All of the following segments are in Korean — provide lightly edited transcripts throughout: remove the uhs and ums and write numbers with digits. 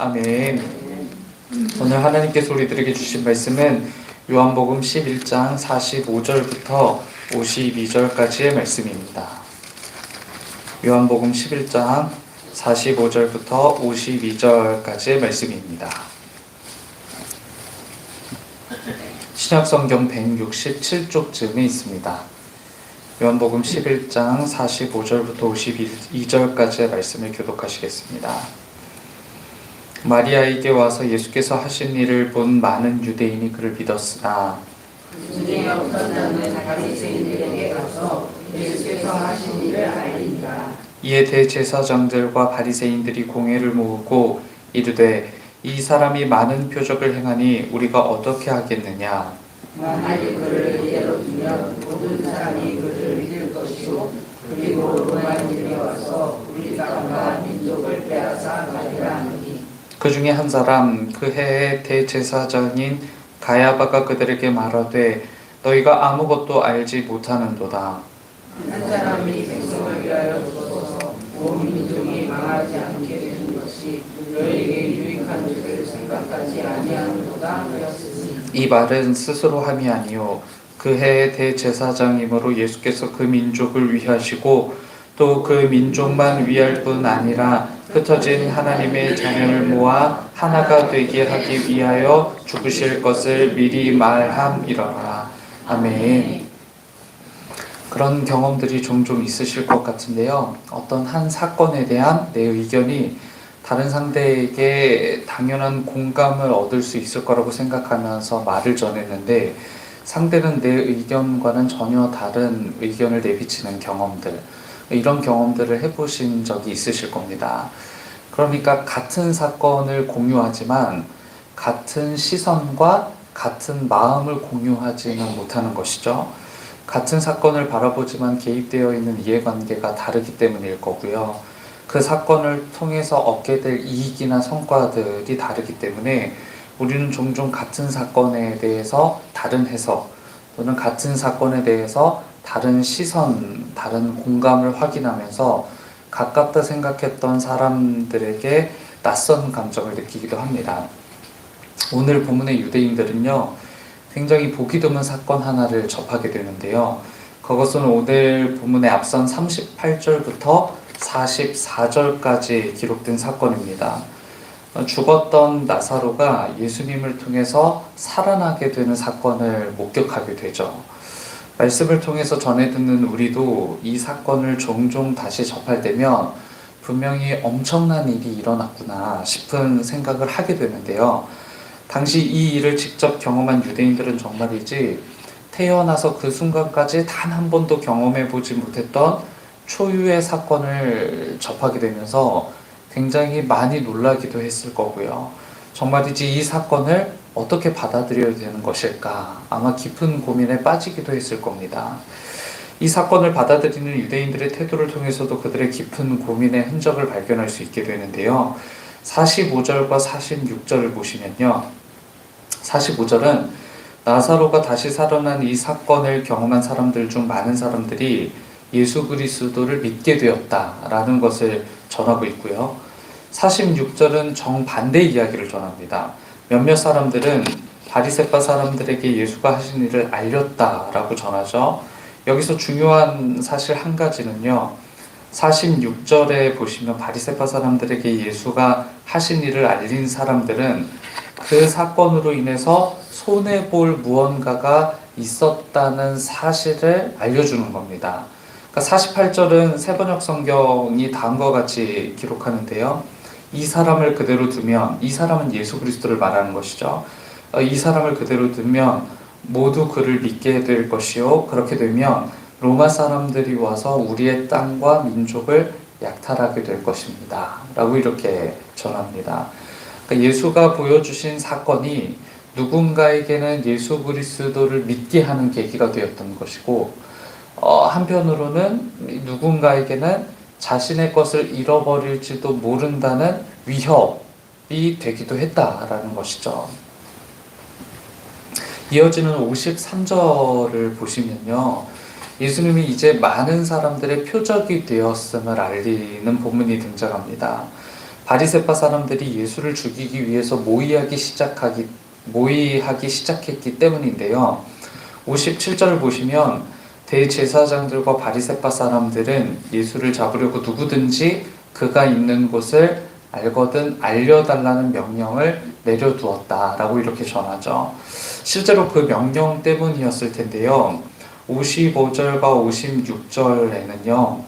아멘. 오늘 하나님께서 우리들에게 주신 말씀은 요한복음 11장 45절부터 52절까지의 말씀입니다. 요한복음 11장 45절부터 52절까지의 말씀입니다. 신약성경 167쪽쯤에 있습니다. 요한복음 11장 45절부터 52절까지의 말씀을 교독하시겠습니다. 마리아에게 와서 예수께서 하신 일을 본 많은 유대인이 그를 믿었으나 그중에 어떤 자는 바리새인들에게 가서 예수께서 하신 일을 알리니라. 이에 대제사장들과 바리새인들이 공회를 모으고 이르되 이 사람이 많은 표적을 행하니 우리가 어떻게 하겠느냐. 만일 그를 이대로 두면 모든 사람이 그를 믿을 것이요 그리고 로마인들이 와서 우리 땅과 민족을 빼앗아 가리라 하느니. 그 중에 한 사람 그 해의 대제사장인 가야바가 그들에게 말하되 너희가 아무것도 알지 못하는도다. 한 사람이 백성을 위하여 죽어서 온 민족이 망하지 않게 되는 것이 너희에게 유익한 줄을 생각하지 아니하는도다 하였으니. 이 말은 스스로 함이 아니요 그 해의 대제사장이므로 예수께서 그 민족을 위하시고 또 그 민족만 위할 뿐 아니라 흩어진 하나님의 자녀를 모아 하나가 되게 하기 위하여 죽으실 것을 미리 말함이러라. 아멘. 그런 경험들이 종종 있으실 것 같은데요. 어떤 한 사건에 대한 내 의견이 다른 상대에게 당연한 공감을 얻을 수 있을 거라고 생각하면서 말을 전했는데 상대는 내 의견과는 전혀 다른 의견을 내비치는 경험들, 이런 경험들을 해보신 적이 있으실 겁니다. 그러니까 같은 사건을 공유하지만 같은 시선과 같은 마음을 공유하지는 못하는 것이죠. 같은 사건을 바라보지만 개입되어 있는 이해관계가 다르기 때문일 거고요. 그 사건을 통해서 얻게 될 이익이나 성과들이 다르기 때문에 우리는 종종 같은 사건에 대해서 다른 해석 또는 같은 사건에 대해서 다른 시선, 다른 공감을 확인하면서 가깝다 생각했던 사람들에게 낯선 감정을 느끼기도 합니다. 오늘 본문의 유대인들은요, 굉장히 보기 드문 사건 하나를 접하게 되는데요. 그것은 오늘 본문의 앞선 38절부터 44절까지 기록된 사건입니다. 죽었던 나사로가 예수님을 통해서 살아나게 되는 사건을 목격하게 되죠. 말씀을 통해서 전해 듣는 우리도 이 사건을 종종 다시 접할 때면 분명히 엄청난 일이 일어났구나 싶은 생각을 하게 되는데요. 당시 이 일을 직접 경험한 유대인들은 정말이지 태어나서 그 순간까지 단 한 번도 경험해 보지 못했던 초유의 사건을 접하게 되면서 굉장히 많이 놀라기도 했을 거고요. 정말이지 이 사건을 어떻게 받아들여야 되는 것일까? 아마 깊은 고민에 빠지기도 했을 겁니다. 이 사건을 받아들이는 유대인들의 태도를 통해서도 그들의 깊은 고민의 흔적을 발견할 수 있게 되는데요. 45절과 46절을 보시면요. 45절은 나사로가 다시 살아난 이 사건을 경험한 사람들 중 많은 사람들이 예수 그리스도를 믿게 되었다라는 것을 전하고 있고요. 46절은 정반대 이야기를 전합니다. 몇몇 사람들은 바리새파 사람들에게 예수가 하신 일을 알렸다라고 전하죠. 여기서 중요한 사실 한 가지는요. 46절에 보시면 바리새파 사람들에게 예수가 하신 일을 알린 사람들은 그 사건으로 인해서 손해볼 무언가가 있었다는 사실을 알려주는 겁니다. 그러니까 48절은 세번역 성경이 다음과 같이 기록하는데요. 이 사람을 그대로 두면, 이 사람은 예수 그리스도를 말하는 것이죠. 이 사람을 그대로 두면 모두 그를 믿게 될 것이요. 그렇게 되면 로마 사람들이 와서 우리의 땅과 민족을 약탈하게 될 것입니다. 라고 이렇게 전합니다. 그러니까 예수가 보여주신 사건이 누군가에게는 예수 그리스도를 믿게 하는 계기가 되었던 것이고, 한편으로는 누군가에게는 자신의 것을 잃어버릴지도 모른다는 위협이 되기도 했다라는 것이죠. 이어지는 53절을 보시면요. 예수님이 이제 많은 사람들의 표적이 되었음을 알리는 본문이 등장합니다. 바리새파 사람들이 예수를 죽이기 위해서 모의하기 시작했기 때문인데요. 57절을 보시면 대제사장들과 바리새파 사람들은 예수를 잡으려고 누구든지 그가 있는 곳을 알거든 알려달라는 명령을 내려두었다라고 이렇게 전하죠. 실제로 그 명령 때문이었을 텐데요. 55절과 56절에는요.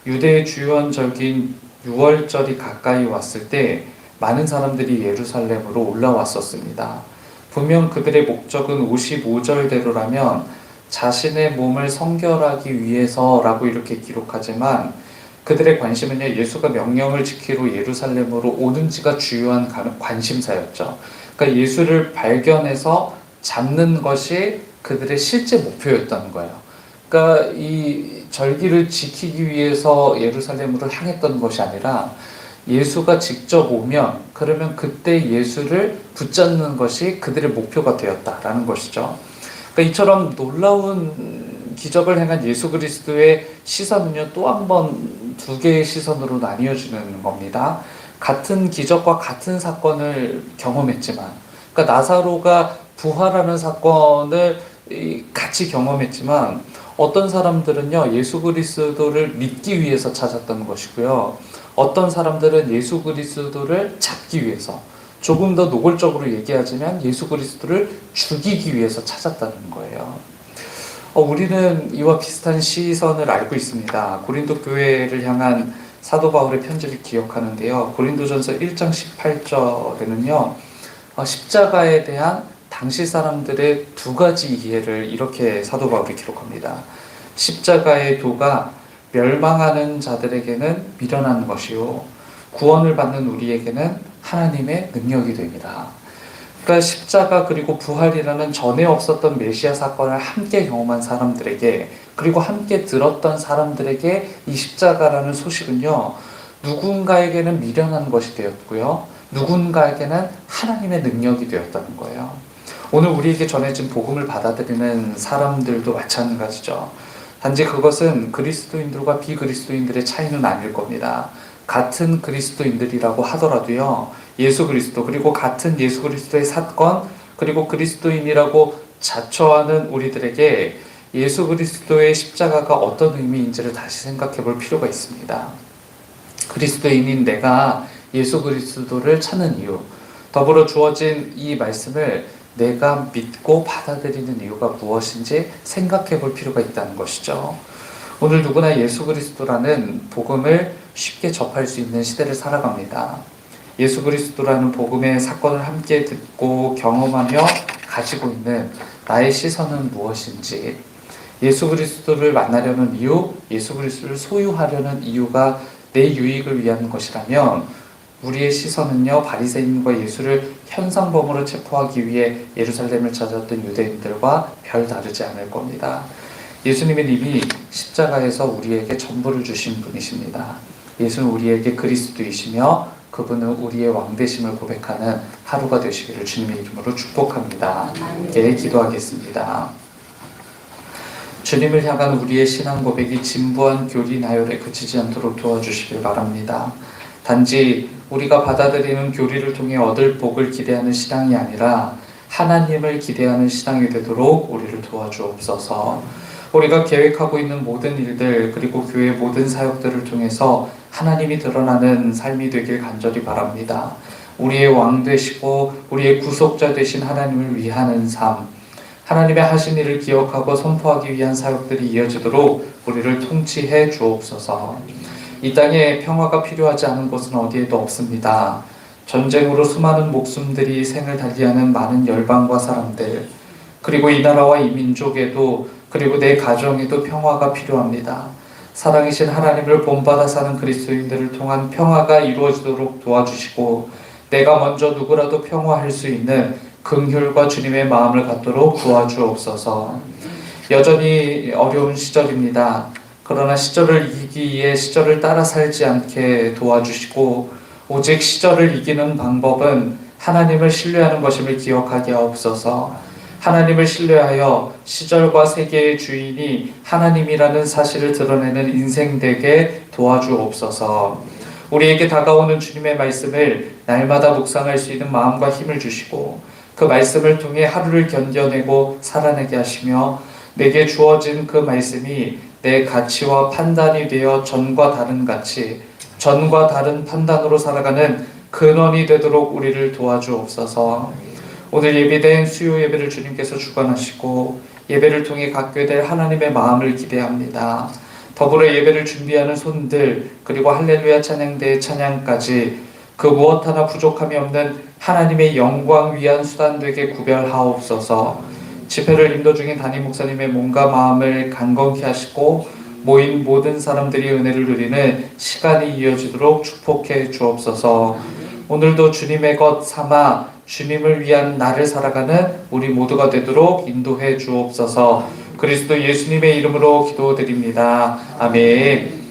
유대의 주요한 절기인 6월절이 가까이 왔을 때 많은 사람들이 예루살렘으로 올라왔었습니다. 분명 그들의 목적은 55절대로라면 자신의 몸을 성결하기 위해서라고 이렇게 기록하지만 그들의 관심은요, 예수가 명령을 지키러 예루살렘으로 오는지가 주요한 관심사였죠. 그러니까 예수를 발견해서 잡는 것이 그들의 실제 목표였던 거예요. 그러니까 이 절기를 지키기 위해서 예루살렘으로 향했던 것이 아니라 예수가 직접 오면 그러면 그때 예수를 붙잡는 것이 그들의 목표가 되었다라는 것이죠. 그러니까 이처럼 놀라운 기적을 행한 예수 그리스도의 시선은요, 또 한 번 두 개의 시선으로 나뉘어지는 겁니다. 같은 기적과 같은 사건을 경험했지만, 그러니까 나사로가 부활하는 사건을 같이 경험했지만 어떤 사람들은요, 예수 그리스도를 믿기 위해서 찾았던 것이고요. 어떤 사람들은 예수 그리스도를 잡기 위해서, 조금 더 노골적으로 얘기하자면 예수 그리스도를 죽이기 위해서 찾았다는 거예요. 우리는 이와 비슷한 시선을 알고 있습니다. 고린도 교회를 향한 사도 바울의 편지를 기억하는데요. 고린도전서 1장 18절에는요. 십자가에 대한 당시 사람들의 두 가지 이해를 이렇게 사도 바울이 기록합니다. 십자가의 도가 멸망하는 자들에게는 미련한 것이요 구원을 받는 우리에게는 하나님의 능력이 됩니다. 그러니까 십자가 그리고 부활이라는 전에 없었던 메시아 사건을 함께 경험한 사람들에게, 그리고 함께 들었던 사람들에게 이 십자가라는 소식은요, 누군가에게는 미련한 것이 되었고요, 누군가에게는 하나님의 능력이 되었다는 거예요. 오늘 우리에게 전해진 복음을 받아들이는 사람들도 마찬가지죠. 단지 그것은 그리스도인들과 비그리스도인들의 차이는 아닐 겁니다. 같은 그리스도인들이라고 하더라도요, 예수 그리스도, 그리고 같은 예수 그리스도의 사건, 그리고 그리스도인이라고 자처하는 우리들에게 예수 그리스도의 십자가가 어떤 의미인지를 다시 생각해 볼 필요가 있습니다. 그리스도인인 내가 예수 그리스도를 찾는 이유, 더불어 주어진 이 말씀을 내가 믿고 받아들이는 이유가 무엇인지 생각해 볼 필요가 있다는 것이죠. 오늘 누구나 예수 그리스도라는 복음을 쉽게 접할 수 있는 시대를 살아갑니다. 예수 그리스도라는 복음의 사건을 함께 듣고 경험하며 가지고 있는 나의 시선은 무엇인지, 예수 그리스도를 만나려는 이유, 예수 그리스도를 소유하려는 이유가 내 유익을 위한 것이라면 우리의 시선은요, 바리새인과 예수를 현상범으로 체포하기 위해 예루살렘을 찾았던 유대인들과 별 다르지 않을 겁니다. 예수님은 이미 십자가에서 우리에게 전부를 주신 분이십니다. 예수는 우리에게 그리스도이시며 그분은 우리의 왕되심을 고백하는 하루가 되시기를 주님의 이름으로 축복합니다. 함께 기도하겠습니다. 주님을 향한 우리의 신앙 고백이 진부한 교리 나열에 그치지 않도록 도와주시길 바랍니다. 단지 우리가 받아들이는 교리를 통해 얻을 복을 기대하는 신앙이 아니라 하나님을 기대하는 신앙이 되도록 우리를 도와주옵소서. 우리가 계획하고 있는 모든 일들, 그리고 교회 모든 사역들을 통해서 하나님이 드러나는 삶이 되길 간절히 바랍니다. 우리의 왕 되시고 우리의 구속자 되신 하나님을 위하는 삶, 하나님의 하신 일을 기억하고 선포하기 위한 사역들이 이어지도록 우리를 통치해 주옵소서. 이 땅에 평화가 필요하지 않은 곳은 어디에도 없습니다. 전쟁으로 수많은 목숨들이 생을 달리하는 많은 열방과 사람들, 그리고 이 나라와 이 민족에도, 그리고 내 가정에도 평화가 필요합니다. 사랑이신 하나님을 본받아 사는 그리스도인들을 통한 평화가 이루어지도록 도와주시고, 내가 먼저 누구라도 평화할 수 있는 긍휼과 주님의 마음을 갖도록 도와주옵소서. 여전히 어려운 시절입니다. 그러나 시절을 이기기 위해 시절을 따라 살지 않게 도와주시고, 오직 시절을 이기는 방법은 하나님을 신뢰하는 것임을 기억하게 하옵소서. 하나님을 신뢰하여 시절과 세계의 주인이 하나님이라는 사실을 드러내는 인생 되게 도와주옵소서. 우리에게 다가오는 주님의 말씀을 날마다 묵상할 수 있는 마음과 힘을 주시고 그 말씀을 통해 하루를 견뎌내고 살아내게 하시며 내게 주어진 그 말씀이 내 가치와 판단이 되어 전과 다른 가치, 전과 다른 판단으로 살아가는 근원이 되도록 우리를 도와주옵소서. 오늘 예비된 수요 예배를 주님께서 주관하시고 예배를 통해 갖게 될 하나님의 마음을 기대합니다. 더불어 예배를 준비하는 손들 그리고 할렐루야 찬양대의 찬양까지 그 무엇 하나 부족함이 없는 하나님의 영광 위한 수단 되게 구별하옵소서. 집회를 인도 중인 담임 목사님의 몸과 마음을 강건케 하시고 모인 모든 사람들이 은혜를 누리는 시간이 이어지도록 축복해 주옵소서. 오늘도 주님의 것 삼아 주님을 위한 나를 살아가는 우리 모두가 되도록 인도해 주옵소서. 그리스도 예수님의 이름으로 기도드립니다. 아멘.